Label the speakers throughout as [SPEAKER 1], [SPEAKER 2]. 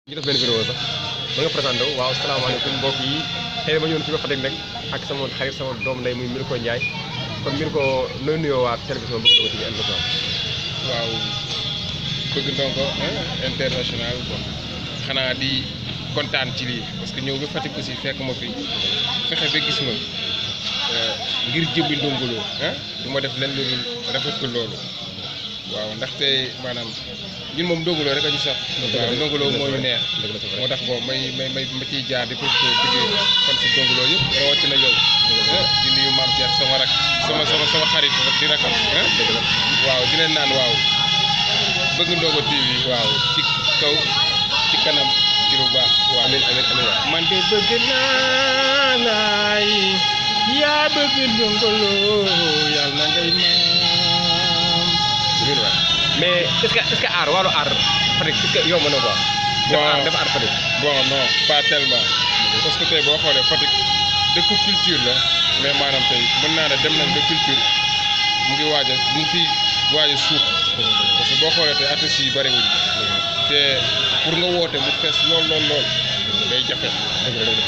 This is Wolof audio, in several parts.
[SPEAKER 1] ñu def benn vidéo sax ba nga présenté wu waaw salaamaaleykum mbokk yi tey ma ñëwoon ci ba Fatick nag ak sama xarit sama doom ndey muy Milko Ndiaye kon Milko nooy nuyoo waa télévision Bëgg Ndongo TV international.
[SPEAKER 2] waaw Bëgg Ndongo international bon xanaa di kontaan ci lii parce que ñëw ba Fatick aussi fekk ma fi fexe ba gis ma ngir jëmbi Ndongo Lo du ma def lenn lu rafetlu loolu waaw ndaxte maanaam ñun moom Ndongo Lo rek a ñu sax. waaw Ndongo Lo moo ñu neex. moo tax bon ma ciy jaar di profité bëggee fan si Ndongo Lo yëpp rawatina yow. di nuyu maam Cheikh sama rak sama xarit di rakam. waaw di leen naan waaw Bëgg Ndongo TV waaw ci kaw ci kanam ci lu baax. waaw amiin man de bëgg naa laay yaa bëgg Ndongo Lo yàlla na ngay maam.
[SPEAKER 1] mais est-ce que aar wàllu aar Fatick est-ce que yomb na quoi.
[SPEAKER 2] bon
[SPEAKER 1] dafa aar Fatick.
[SPEAKER 2] bon non pas tellement parce que tey boo xoolee Fatick dëkku culture la mais maanaam tey mën naa ne dem nañ ba culture mu ngi waaj a suuf parce que boo xoolee tey artistes yi bëriwuñ te pour nga woote mu fees lool day jafe.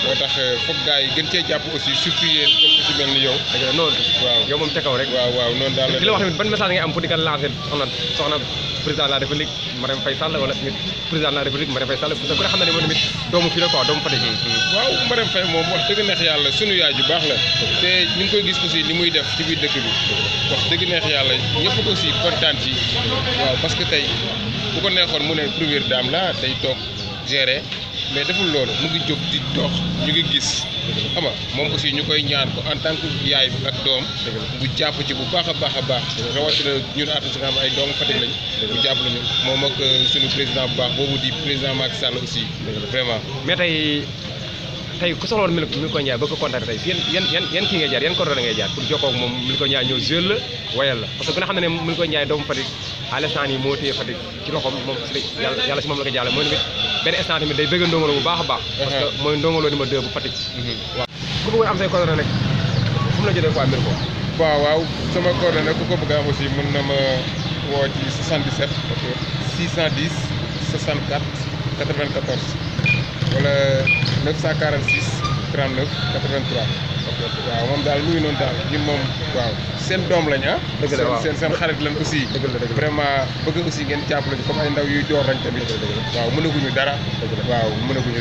[SPEAKER 2] moo tax foog gars yi gën cee jàpp aussi surtout yéen comme ci mel ni yow.
[SPEAKER 1] noonu
[SPEAKER 2] waaw
[SPEAKER 1] yow moom ca kaw rek.
[SPEAKER 2] waaw noonu daal la.
[SPEAKER 1] di la wax tamit ban message ngay am pour di ko lancer soxna président de la république Marème Faye Sall wala tamit président de la république Marème Faye Sall parce que ku ne xam na ne moom tamit doomu fii la quoi doomu Fatick.
[SPEAKER 2] waaw Marème Faye moom wax dëgg neex yàlla sunu yaay ju baax la te ñu ngi koy gis aussi li muy def ci biir dëkk bi wax dëgg neex yàlla ñëpp ko aussi kontaan ci waaw parce que tey bu ko neexoon mu ne première dame la day toog gérer mais deful loolu mu ngi jóg di dox ñu ngi gis xam nga moom aussi ñu koy ñaan ko en tant que yaay ak doom bu jàpp ci bu baax a baax rawatina ñun artistes nga xam ay doomu Fatick lañ bu jàpp lañu moom ak suñu président bu baax boobu di président Macky Sall aussi vraiment.
[SPEAKER 1] mais tey ku soxla woon Milko Ndiaye bëgg ko contacter tey yan kii ngay jaar yan coordonnées ngay jaar pour jokkoo ak moom Milko Ndiaye ñëw jël la wayal la parce que ku ne xam ne Milko Ndiaye doomu Fatick à l'instant yi moo téye Fatick ci loxoom moom yàlla si moom la ko jàlle mooy tamit benn instant tamit day bëgg Ndongo Lo bu baax a baax parce que mooy Ndongo Lo numéro 2 bu Fatick waaw ku bëgg am say coordonnées nag fu mu la jëlee quoi Milko
[SPEAKER 2] waaw sama coordonnée ku ko bëgg am aussi mën na ma woo ci 77 610 64 94 wala 946 39 83 waaw moom daal muy noonu daal ñun moom waaw seen doom lañ
[SPEAKER 1] dëgg la waaw
[SPEAKER 2] seen xarit lañ aussi vraiment bëgg aussi ngeen jàppale comme ay ndaw yuy door lañ tamit waaw mënaguñu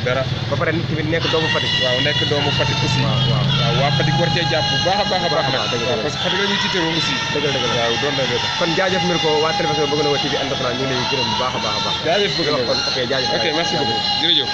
[SPEAKER 2] dara ba pare nit tamit nekk doomu Fatick waaw nekk doomu Fatick aussi waaw waa Fatick war cee jàpp bu baax a baax nag parce que Fatick la ñuy tiitaroo aussi waaw doon na
[SPEAKER 1] kon jaajëf Milko waa télévision Bëgg Ndongo TV international ñu ngi lay gërëm bu baax a baax
[SPEAKER 2] jaajëf Bëgg Ndongo
[SPEAKER 1] ok jaajëf
[SPEAKER 2] ok merci beaucoup jërëjëf